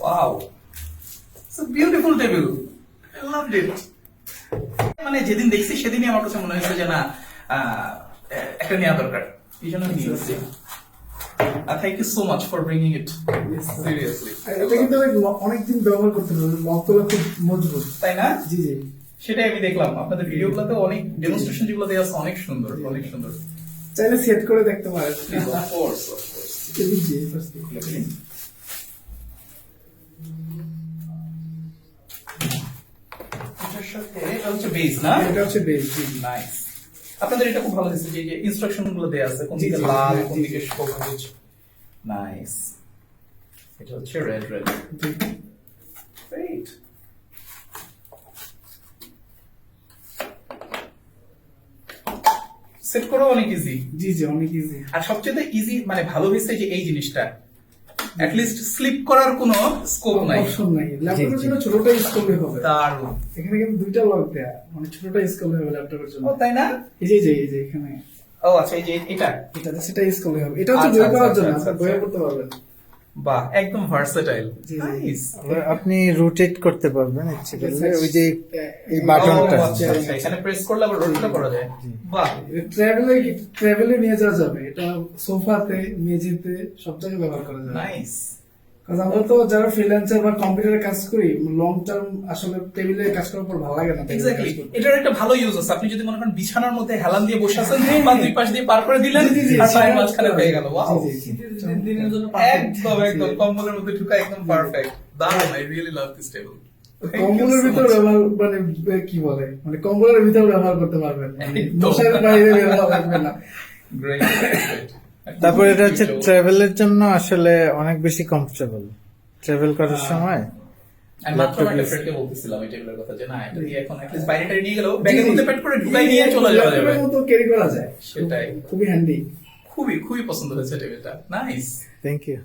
Wow, it's a beautiful table, I loved it. মানে যেদিন দেখছি সেদিনই আমার কাছে মনে হয়েছে যে না, একটা নেওয়া দরকার, এই জন্য আমি নিয়েছি। Thank you so much for bringing it, seriously. এটা কিন্তু অনেকদিন ব্যবহার করতে পারবে, লকগুলো খুব মজবুত, তাই না? জি জি। সেটাই আমি দেখলাম আপনাদের ভিডিওগুলোতে, অনেক ডেমনস্ট্রেশন যেগুলো দেওয়া আছে অনেক সুন্দর, অনেক সুন্দর। চাইলে সেট করে দেখতে পারেন। Of course, of course. G G, first thing। এটার সাথে এটা হচ্ছে বেস না? এটা হচ্ছে বেস, জি জি। নাইস। আপনাদের এটা খুব ভালো হয়েছে যে ইনস্ট্রাকশন গুলো দেয়া আছে, কোন জি, দিকে জি, লাল, জি, কোন জি। দিকে সবুজ। নাইস। এটা হচ্ছে রেড রেড। জি। গ্রেট। সেট করা অনেক ইজি। জি জি, অনেক ইজি। আর সবচেয়ে ইজি মানে ভালো হয়েছে যে এই জিনিসটা অ্যাট লিস্ট স্লিপ করার কোনো স্কোপ নাই। অপশন নাই, ল্যাপটপের জন্য ছোটটা স্কোপে হবে। দারুণ। এখানে কিন্তু দুইটা লক দেয়া, মানে ছোটটা স্কোপে হবে ল্যাপটপের জন্য। ও তাই না? এই যে এই যে এখানে ও আচ্ছা, এই যে এটা। এটা সেটা স্কোপে হবে। এটা হচ্ছে আচ্ছা, বই পড়ার আচ্ছা, জন্য, আচ্ছা, আপনি বইয়ে পড়তে পারবেন। বাহ, একদম ভার্সেটাইল। জি, জি। নাইস। আবার আপনি রোটেট করতে পারবেন ইচ্ছে করলে, ওই যে এই এই বাটনটা। আচ্ছা আচ্ছা, এখানে প্রেস করলে আবার রোটেট করা যায়। বাহ, ট্রাভেলে নিয়ে যাওয়া যাবে, এটা সোফাতে, মেঝেতে সব জায়গায় ব্যবহার করা যাবে। নাইস। কারণ আমরা তো যারা ফ্রিল্যান্সার বা কম্পিউটারে কাজ করি, লং টার্ম আসলে টেবিলে কাজ করার পর ভালো লাগে না। এক্স্যাক্টলি, এটার একটা ভালো ইউজ আছে। আপনি যদি মনে করেন বিছানার মধ্যে হেলান দিয়ে বসে আছেন, বা দুই পাশ দিয়ে পার করে দিলেন, জি, জি, আর জি, পায়ের জি, মাঝখানে হয়ে গেল। ওয়াও, জি, জি, জি। দিনের জন্য একদম একদম কম্বলের মধ্যে ঢুকা একদম পারফেক্ট। দারুণ, I really love this table. কম্বলের ভিতরে ব্যবহার মানে কি বলে, মানে কম্বলের ভিতরে ব্যবহার করতে পারবেন, মানে একদম। মশার বাইরে ব্যবহার লাগবে না। গ্রেট। তারপর এটা হচ্ছে ট্রাভেলের জন্য আসলে অনেক বেশি কমফোর্টেবল ট্রাভেল করার সময়। আমি মাত্র একটা ফ্রেন্ডকে বলতেছিলাম এই টেবিলের কথা, যে না এটা দিয়ে এখন অ্যাটলিস্ট বাইরে টাইরে নিয়ে গেলেও ব্যাগের মধ্যে প্যাক করে ঢুকাই নিয়ে চলে যাওয়া যাবে। ল্যাপটপের মতো ক্যারি করা যায়, সেটাই। খুবই হ্যান্ডি। খুবই খুবই পছন্দ হয়েছে টেবিলটা। নাইস। Thank you.